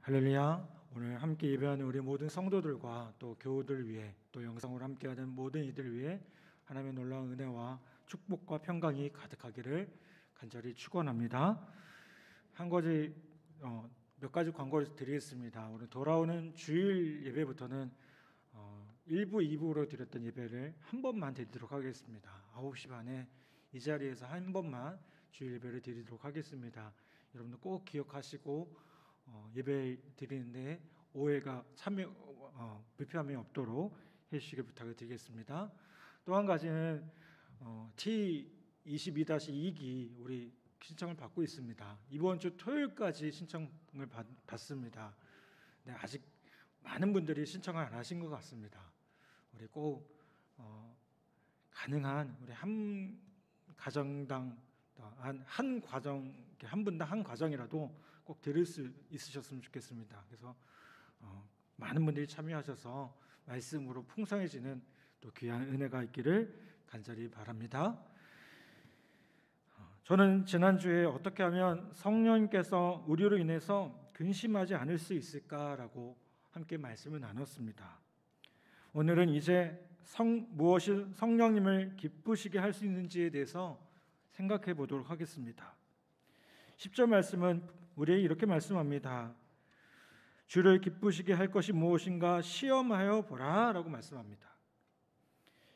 할렐루야. 오늘 함께 예배하는 우리 모든 성도들과 또 교우들 위해 또 영상으로 함께하는 모든 이들 위해 하나님의 놀라운 은혜와 축복과 평강이 가득하기를 간절히 축원합니다. 몇 가지 광고를 드리겠습니다. 오늘 돌아오는 주일 예배부터는 1부, 2부로 드렸던 예배를 한 번만 드리도록 하겠습니다. 9시 반에 이 자리에서 한 번만 주일 예배를 드리도록 하겠습니다. 여러분들 꼭 기억하시고 예배 드리는데 오해가 불편함이 없도록 해주시길 부탁을 드리겠습니다. 또 한 가지는 T22-2기 우리 신청을 받고 있습니다. 이번 주 토요일까지 신청을 받습니다. 네, 아직 많은 분들이 신청을 안 하신 것 같습니다. 우리 꼭 가능한 우리 한 가정당 한 과정, 한 분당 한 과정이라도 꼭 들을 수 있으셨으면 좋겠습니다. 그래서 많은 분들이 참여하셔서 말씀으로 풍성해지는 또 귀한 은혜가 있기를 간절히 바랍니다. 저는 지난주에 어떻게 하면 성령님께서 우리로 인해서 근심하지 않을 수 있을까라고 함께 말씀을 나눴습니다. 오늘은 이제 무엇이 성령님을 기쁘시게 할 수 있는지에 대해서 생각해 보도록 하겠습니다. 10절 말씀은 우리에게 이렇게 말씀합니다. 주를 기쁘시게 할 것이 무엇인가 시험하여 보라 라고 말씀합니다.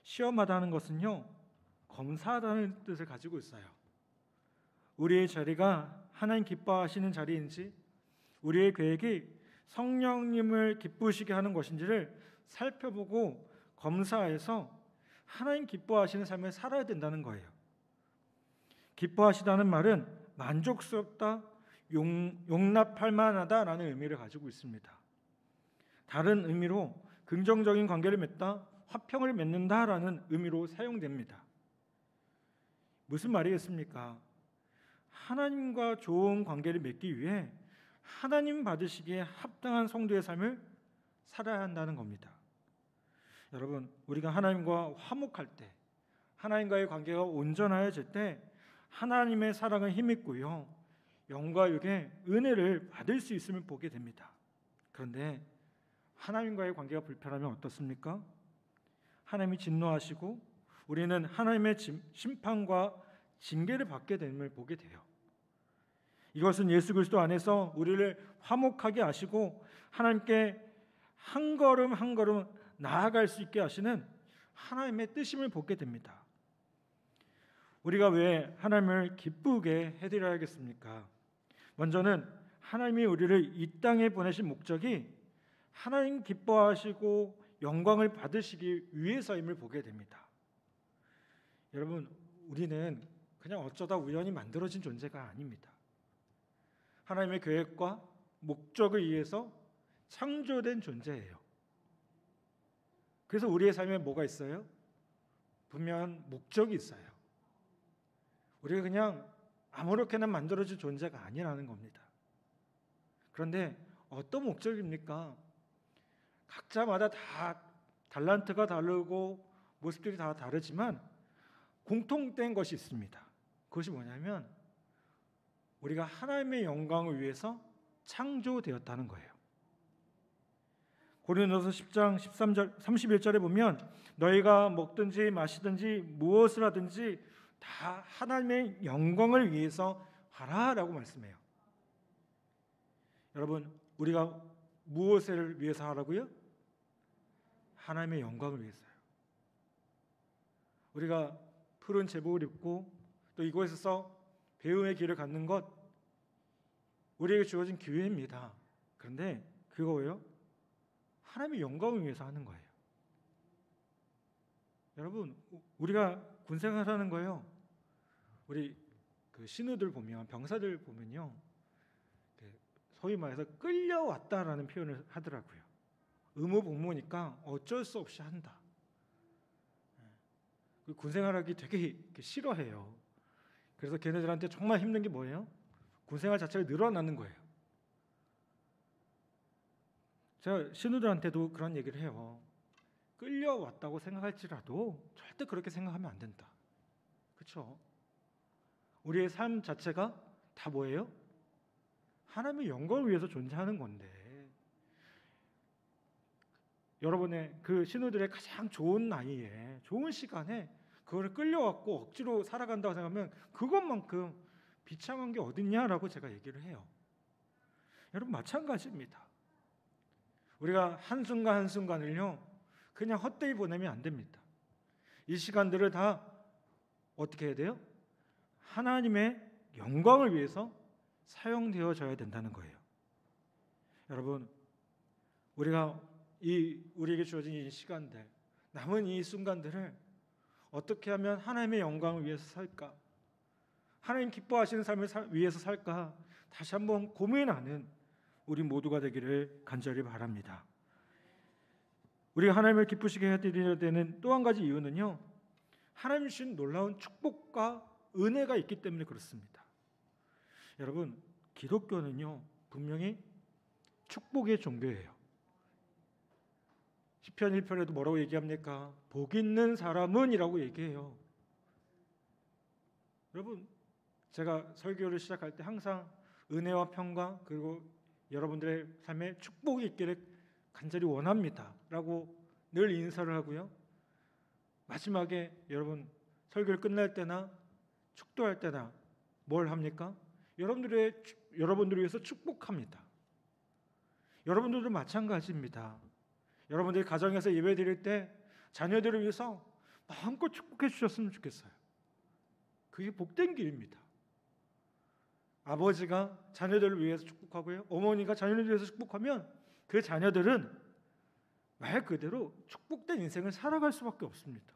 시험하다는 것은요, 검사하다는 뜻을 가지고 있어요. 우리의 자리가 하나님 기뻐하시는 자리인지, 우리의 계획이 성령님을 기쁘시게 하는 것인지를 살펴보고 검사해서 하나님 기뻐하시는 삶을 살아야 된다는 거예요. 기뻐하시다는 말은 만족스럽다, 용납할 만하다라는 의미를 가지고 있습니다. 다른 의미로 긍정적인 관계를 맺다, 화평을 맺는다라는 의미로 사용됩니다. 무슨 말이겠습니까? 하나님과 좋은 관계를 맺기 위해 하나님 받으시기에 합당한 성도의 삶을 살아야 한다는 겁니다. 여러분, 우리가 하나님과 화목할 때, 하나님과의 관계가 온전해질 때 하나님의 사랑은 힘있고요, 영과 육의 은혜를 받을 수 있음을 보게 됩니다. 그런데 하나님과의 관계가 불편하면 어떻습니까? 하나님이 진노하시고 우리는 하나님의 심판과 징계를 받게 됨을 보게 돼요. 이것은 예수 그리스도 안에서 우리를 화목하게 하시고 하나님께 한 걸음 한 걸음 나아갈 수 있게 하시는 하나님의 뜻임을 보게 됩니다. 우리가 왜 하나님을 기쁘게 해드려야겠습니까? 먼저는 하나님이 우리를 이 땅에 보내신 목적이 하나님 기뻐하시고 영광을 받으시기 위해서임을 보게 됩니다. 여러분, 우리는 그냥 어쩌다 우연히 만들어진 존재가 아닙니다. 하나님의 계획과 목적을 위해서 창조된 존재예요. 그래서 우리의 삶에 뭐가 있어요? 분명한 목적이 있어요. 우리가 그냥 아무렇게나 만들어진 존재가 아니라는 겁니다. 그런데 어떤 목적입니까? 각자마다 다 달란트가 다르고 모습들이 다 다르지만 공통된 것이 있습니다. 그것이 뭐냐면 우리가 하나님의 영광을 위해서 창조되었다는 거예요. 고린도서 10장 13절 31절에 보면 너희가 먹든지 마시든지 무엇을 하든지 다 하나님의 영광을 위해서 하라라고 말씀해요. 여러분, 우리가 무엇을 위해서 하라고요? 하나님의 영광을 위해서요. 우리가 푸른 제복을 입고 또 이곳에서 배움의 길을 갖는 것, 우리에게 주어진 기회입니다. 그런데 그거예요? 하나님의 영광을 위해서 하는 거예요. 여러분, 우리가 군생활하는 거예요. 우리 신우들 보면, 병사들 보면요, 소위 말해서 끌려왔다라는 표현을 하더라고요. 의무복무니까 어쩔 수 없이 한다. 군생활하기 되게 싫어해요. 그래서 걔네들한테 정말 힘든 게 뭐예요? 군생활 자체가 늘어나는 거예요. 제가 신우들한테도 그런 얘기를 해요. 끌려왔다고 생각할지라도 절대 그렇게 생각하면 안 된다. 그렇죠? 우리의 삶 자체가 다 뭐예요? 하나님의 영광을 위해서 존재하는 건데, 여러분의 그 신우들의 가장 좋은 나이에, 좋은 시간에 그거를 끌려왔고 억지로 살아간다고 생각하면 그것만큼 비참한 게 어딨냐라고 제가 얘기를 해요. 여러분, 마찬가지입니다. 우리가 한순간 한순간을요 그냥 헛되이 보내면 안 됩니다. 이 시간들을 다 어떻게 해야 돼요? 하나님의 영광을 위해서 사용되어져야 된다는 거예요. 여러분, 우리에게 주어진 이 시간들, 남은 이 순간들을 어떻게 하면 하나님의 영광을 위해서 살까? 하나님 기뻐하시는 삶을 위해서 살까? 다시 한번 고민하는 우리 모두가 되기를 간절히 바랍니다. 우리가 하나님을 기쁘시게 해드려야 되는 또 한 가지 이유는요, 하나님 주신 놀라운 축복과 은혜가 있기 때문에 그렇습니다. 여러분, 기독교는요 분명히 축복의 종교예요. 시편 1편에도 뭐라고 얘기합니까? 복 있는 사람은 이라고 얘기해요. 여러분, 제가 설교를 시작할 때 항상 은혜와 평강 그리고 여러분들의 삶에 축복이 있기를 간절히 원합니다 라고 늘 인사를 하고요, 마지막에 여러분 설교를 끝날 때나 축도할 때나 뭘 합니까? 여러분들을 위해서 축복합니다. 여러분들도 마찬가지입니다. 여러분들이 가정에서 예배 드릴 때 자녀들을 위해서 마음껏 축복해 주셨으면 좋겠어요. 그게 복된 길입니다. 아버지가 자녀들을 위해서 축복하고요, 어머니가 자녀들을 위해서 축복하면 그 자녀들은 말 그대로 축복된 인생을 살아갈 수밖에 없습니다.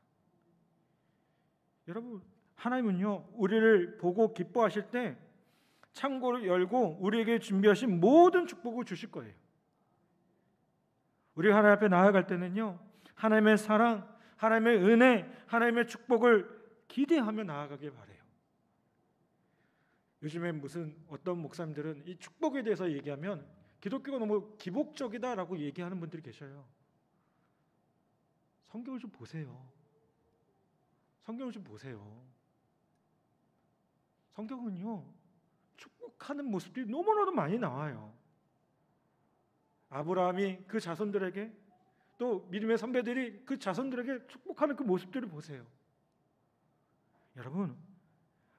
여러분, 하나님은요 우리를 보고 기뻐하실 때 창고를 열고 우리에게 준비하신 모든 축복을 주실 거예요. 우리가 하나님 앞에 나아갈 때는요 하나님의 사랑, 하나님의 은혜, 하나님의 축복을 기대하며 나아가길 바라요. 요즘에 어떤 목사님들은 이 축복에 대해서 얘기하면 기독교가 너무 기복적이다라고 얘기하는 분들이 계셔요. 성경을 좀 보세요. 성경을 좀 보세요. 성경은요 축복하는 모습들이 너무나도 많이 나와요. 아브라함이 그 자손들에게, 또 믿음의 선배들이 그 자손들에게 축복하는 그 모습들을 보세요. 여러분,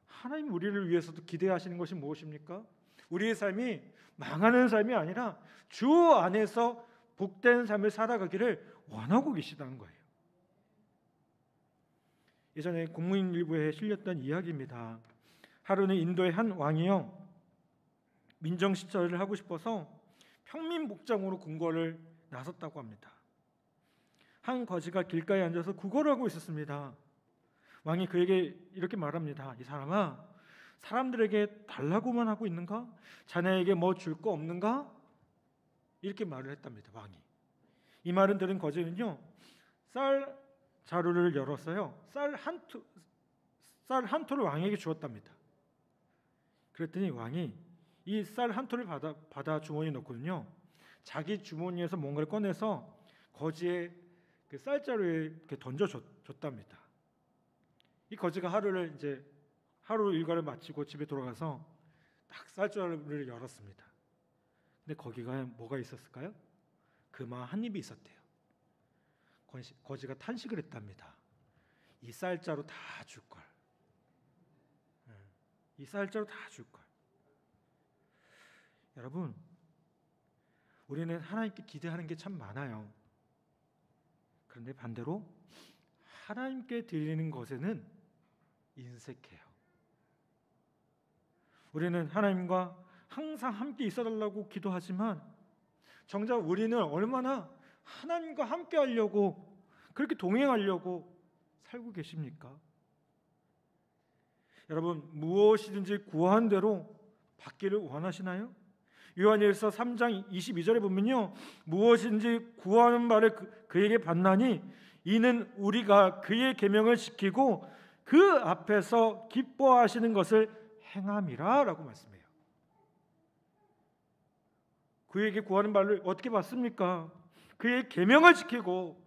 하나님 우리를 위해서도 기대하시는 것이 무엇입니까? 우리의 삶이 망하는 삶이 아니라 주 안에서 복된 삶을 살아가기를 원하고 계시다는 거예요. 예전에 공무인일보에 실렸던 이야기입니다. 하루는 인도의 한 왕이요 민정시설을 하고 싶어서 평민복장으로 궁궐을 나섰다고 합니다. 한 거지가 길가에 앉아서 구걸을 하고 있었습니다. 왕이 그에게 이렇게 말합니다. 이 사람아, 사람들에게 달라고만 하고 있는가? 자네에게 뭐 줄 거 없는가? 이렇게 말을 했답니다. 왕이. 이 말은 들은 거지는요 쌀 자루를 열었어요. 쌀 한 토를 왕에게 주었답니다. 그랬더니 왕이 이 쌀 한 토를 받아 주머니에 넣고는요 자기 주머니에서 뭔가를 꺼내서 거지의 그 쌀자루에 이렇게 던져줬답니다. 이 거지가 하루 일과를 마치고 집에 돌아가서 딱 쌀자루를 열었습니다. 근데 거기가 뭐가 있었을까요? 금화 한 입이 있었대요. 거지가 탄식을 했답니다. 이 쌀자루 다 줄 걸. 이 쌀자루 다 줄 걸. 여러분, 우리는 하나님께 기대하는 게 참 많아요. 그런데 반대로 하나님께 드리는 것에는 인색해요. 우리는 하나님과 항상 함께 있어달라고 기도하지만 정작 우리는 얼마나 하나님과 함께 하려고, 그렇게 동행하려고 살고 계십니까? 여러분, 무엇이든지 구한 대로 받기를 원하시나요? 요한일서 3장 22절에 보면요 무엇인지 구하는 바를 그에게 받나니 이는 우리가 그의 계명을 지키고 그 앞에서 기뻐하시는 것을 행함이라 라고 말씀해요. 그에게 구하는 바를 어떻게 받습니까? 그의 계명을 지키고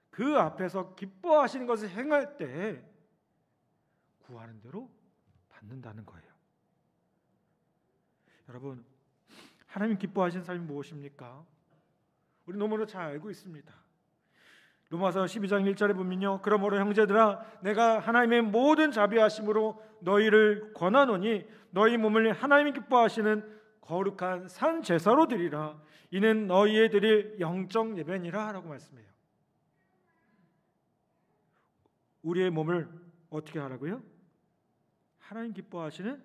그 앞에서 기뻐하시는 것을 행할 때 구하는 대로 받는다는 거예요. 여러분, 하나님 기뻐하신 삶이 무엇입니까? 우리 너무나 잘 알고 있습니다. 로마서 12장 1절에 보면요, 그러므로 형제들아 내가 하나님의 모든 자비하심으로 너희를 권하노니 너희 몸을 하나님이 기뻐하시는 거룩한 산 제사로 드리라. 이는 너희의 드릴 영적 예배니라 라고 말씀해요. 우리의 몸을 어떻게 하라고요? 하나님 기뻐하시는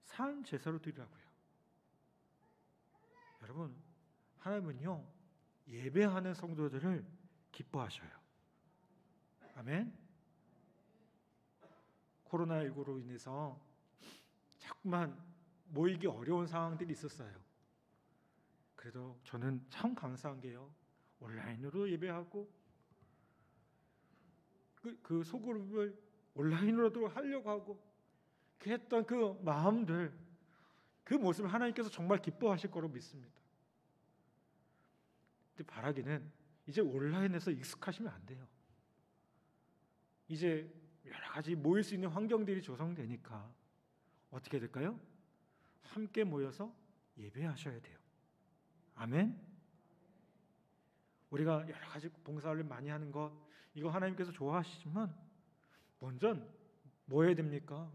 산 제사로 드리라고요. 여러분, 하나님은요 예배하는 성도들을 기뻐하셔요. 아멘. 코로나19로 인해서 자꾸만 모이기 어려운 상황들이 있었어요. 그래도 저는 참 감사한 게요, 온라인으로 예배하고 그 소그룹을 온라인으로도 하려고 하고 그 했던 그 마음들, 그 모습을 하나님께서 정말 기뻐하실 거로 믿습니다. 근데 바라기는 이제 온라인에서 익숙하시면 안 돼요. 이제 여러 가지 모일 수 있는 환경들이 조성되니까 어떻게 될까요? 함께 모여서 예배하셔야 돼요. 아멘. 우리가 여러 가지 봉사를 많이 하는 것, 이거 하나님께서 좋아하시지만 먼저 뭐 해야 됩니까?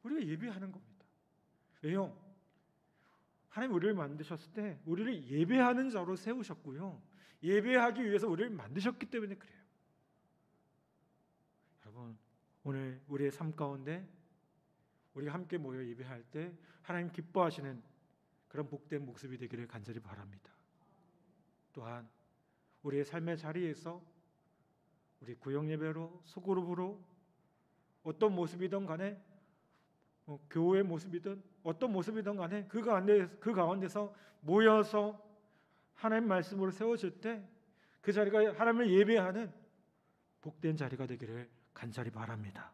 우리가 예배하는 겁니다. 왜요? 하나님 우리를 만드셨을 때 우리를 예배하는 자로 세우셨고요, 예배하기 위해서 우리를 만드셨기 때문에 그래요. 여러분, 오늘 우리의 삶 가운데 우리가 함께 모여 예배할 때 하나님 기뻐하시는 그런 복된 모습이 되기를 간절히 바랍니다. 또한 우리의 삶의 자리에서 우리 구역 예배로, 소그룹으로 어떤 모습이든 간에, 교회의 모습이든 어떤 모습이든 간에 그 가운데서 모여서 하나님 말씀으로 세워질 때 그 자리가 하나님을 예배하는 복된 자리가 되기를 간절히 바랍니다.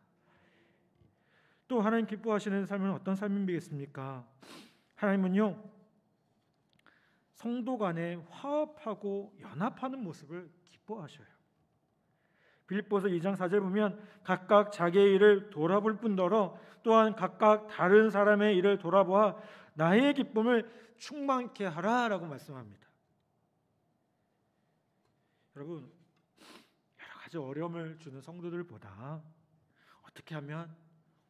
또 하나님 기뻐하시는 삶은 어떤 삶이겠습니까? 하나님은요 성도 간에 화합하고 연합하는 모습을 기뻐하셔요. 빌립보서 2장 4절 보면 각각 자기의 일을 돌아볼 뿐더러 또한 각각 다른 사람의 일을 돌아보아 나의 기쁨을 충만케 하라라고 말씀합니다. 여러분, 여러 가지 어려움을 주는 성도들보다 어떻게 하면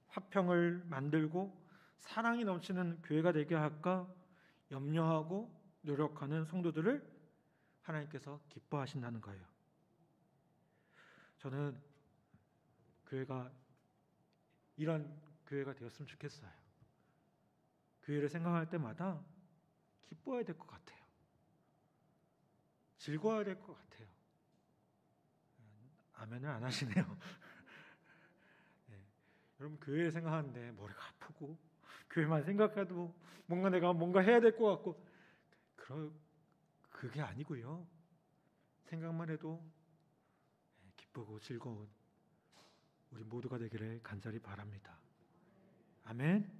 화평을 만들고 사랑이 넘치는 교회가 되게 할까 염려하고 노력하는 성도들을 하나님께서 기뻐하신다는 거예요. 저는 교회가 이런 교회가 되었으면 좋겠어요. 교회를 생각할 때마다 기뻐해야 될 것 같아요. 즐거워야 될 것 같아요. 아멘을 안 하시네요. 네. 여러분, 교회 생각하는데 머리가 아프고 교회만 생각해도 내가 뭔가 해야 될 것 같고 그게 아니고요. 생각만 해도 기쁘고 즐거운 우리 모두가 되기를 간절히 바랍니다. 아멘.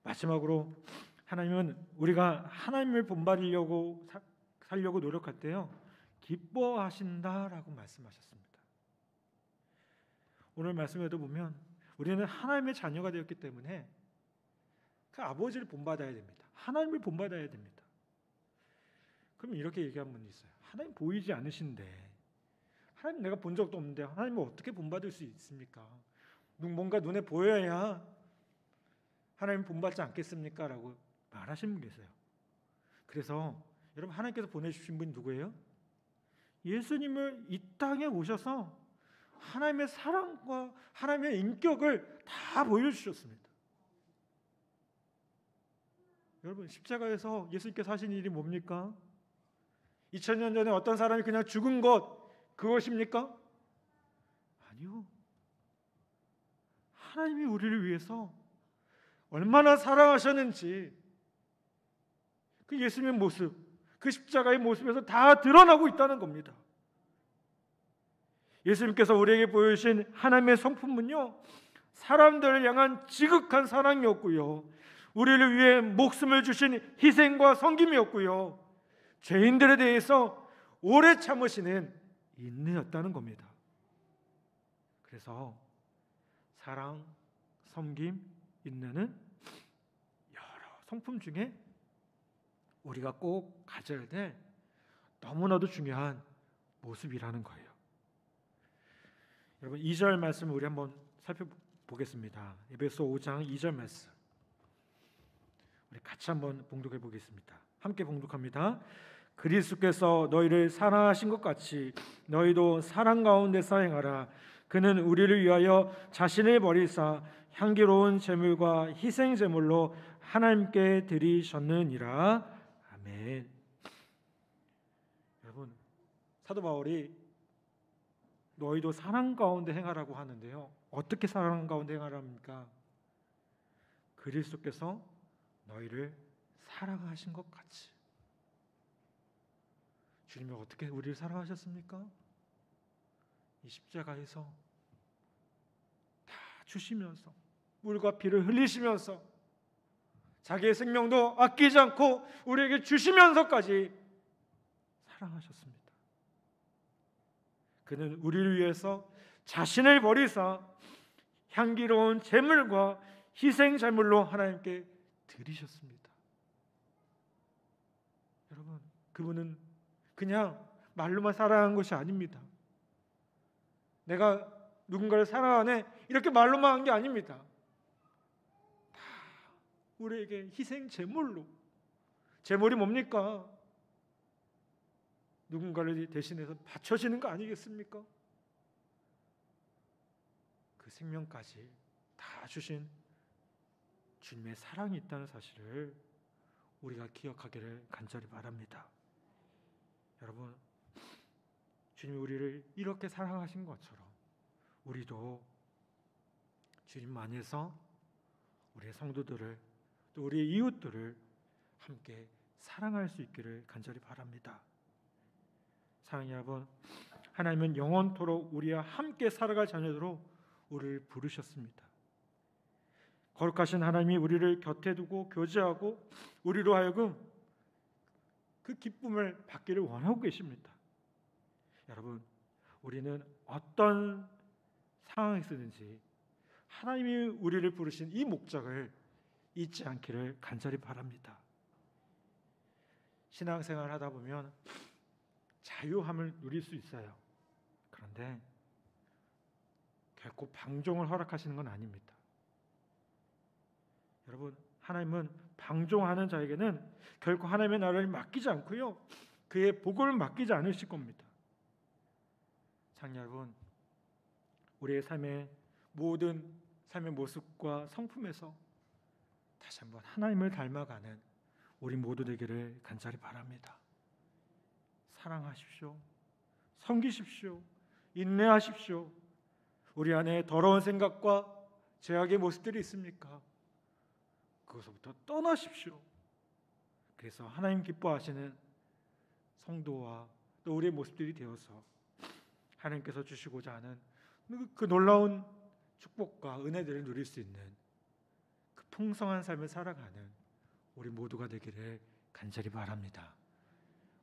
마지막으로 하나님은 우리가 하나님을 본받으려고 살려고 노력할 때요 기뻐하신다라고 말씀하셨습니다. 오늘 말씀에도 보면 우리는 하나님의 자녀가 되었기 때문에 그 아버지를 본받아야 됩니다. 하나님을 본받아야 됩니다. 그럼 이렇게 얘기한 분이 있어요. 하나님 보이지 않으신데, 하나님 내가 본 적도 없는데 하나님을 어떻게 본받을 수 있습니까? 뭔가 눈에 보여야 하나님 본받지 않겠습니까? 라고 말하시는 분 계세요. 그래서 여러분, 하나님께서 보내주신 분이 누구예요? 예수님을 이 땅에 오셔서 하나님의 사랑과 하나님의 인격을 다 보여주셨습니다. 여러분, 십자가에서 예수님께서 하신 일이 뭡니까? 2000년 전에 어떤 사람이 그냥 죽은 것, 그것입니까? 아니요. 하나님이 우리를 위해서 얼마나 사랑하셨는지 그 예수님의 모습, 그 십자가의 모습에서 다 드러나고 있다는 겁니다. 예수님께서 우리에게 보여주신 하나님의 성품은요 사람들을 향한 지극한 사랑이었고요, 우리를 위해 목숨을 주신 희생과 섬김이었고요, 죄인들에 대해서 오래 참으시는 인내였다는 겁니다. 그래서 사랑, 섬김, 인내는 성품 중에 우리가 꼭 가져야 될 너무나도 중요한 모습이라는 거예요. 여러분 2절 말씀을 우리 한번 살펴보겠습니다. 에베소 5장 2절 말씀 우리 같이 한번 봉독해 보겠습니다. 함께 봉독합니다. 그리스도께서 너희를 사랑하신 것 같이 너희도 사랑 가운데서 행하라. 그는 우리를 위하여 자신을 버리사 향기로운 제물과 희생 제물로 하나님께 드리셨느니라. 아멘. 여러분 사도 바울이 너희도 사랑 가운데 행하라고 하는데요. 어떻게 사랑 가운데 행하랍니까? 그리스도께서 너희를 사랑하신 것 같이. 주님이 어떻게 우리를 사랑하셨습니까? 이 십자가에서 다 주시면서 물과 피를 흘리시면서 자기의 생명도 아끼지 않고 우리에게 주시면서까지 사랑하셨습니다. 그는 우리를 위해서 자신을 버리사 향기로운 제물과 희생 제물로 하나님께 드리셨습니다. 여러분, 그분은 그냥 말로만 사랑한 것이 아닙니다. 내가 누군가를 사랑하네 이렇게 말로만 한 게 아닙니다. 다 우리에게 희생 제물로. 제물이 뭡니까? 누군가를 대신해서 바쳐지는 거 아니겠습니까? 그 생명까지 다 주신 주님의 사랑이 있다는 사실을 우리가 기억하기를 간절히 바랍니다. 여러분, 주님이 우리를 이렇게 사랑하신 것처럼 우리도 주님 안에서 우리의 성도들을 또 우리의 이웃들을 함께 사랑할 수 있기를 간절히 바랍니다. 사랑하는 여러분, 하나님은 영원토록 우리와 함께 살아갈 자녀들로 우리를 부르셨습니다. 거룩하신 하나님이 우리를 곁에 두고 교제하고 우리로 하여금 그 기쁨을 받기를 원하고 계십니다. 여러분, 우리는 어떤 상황에서든지 하나님이 우리를 부르신 이 목적을 잊지 않기를 간절히 바랍니다. 신앙생활을 하다 보면 자유함을 누릴 수 있어요. 그런데 결코 방종을 허락하시는 건 아닙니다. 여러분, 하나님은 방종하는 자에게는 결코 하나님의 나라를 맡기지 않고요, 그의 복을 맡기지 않으실 겁니다. 사랑하는 여러분, 우리의 삶의 모든 삶의 모습과 성품에서 다시 한번 하나님을 닮아가는 우리 모두 되기를 간절히 바랍니다. 사랑하십시오. 섬기십시오. 인내하십시오. 우리 안에 더러운 생각과 죄악의 모습들이 있습니까? 그것부터 떠나십시오. 그래서 하나님 기뻐하시는 성도와 또 우리의 모습들이 되어서 하나님께서 주시고자 하는 그 놀라운 축복과 은혜들을 누릴 수 있는 그 풍성한 삶을 살아가는 우리 모두가 되기를 간절히 바랍니다.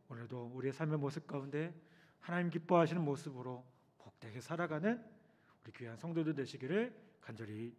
오늘도 우리의 삶의 모습 가운데 하나님 기뻐하시는 모습으로 복되게 살아가는 우리 귀한 성도들 되시기를 간절히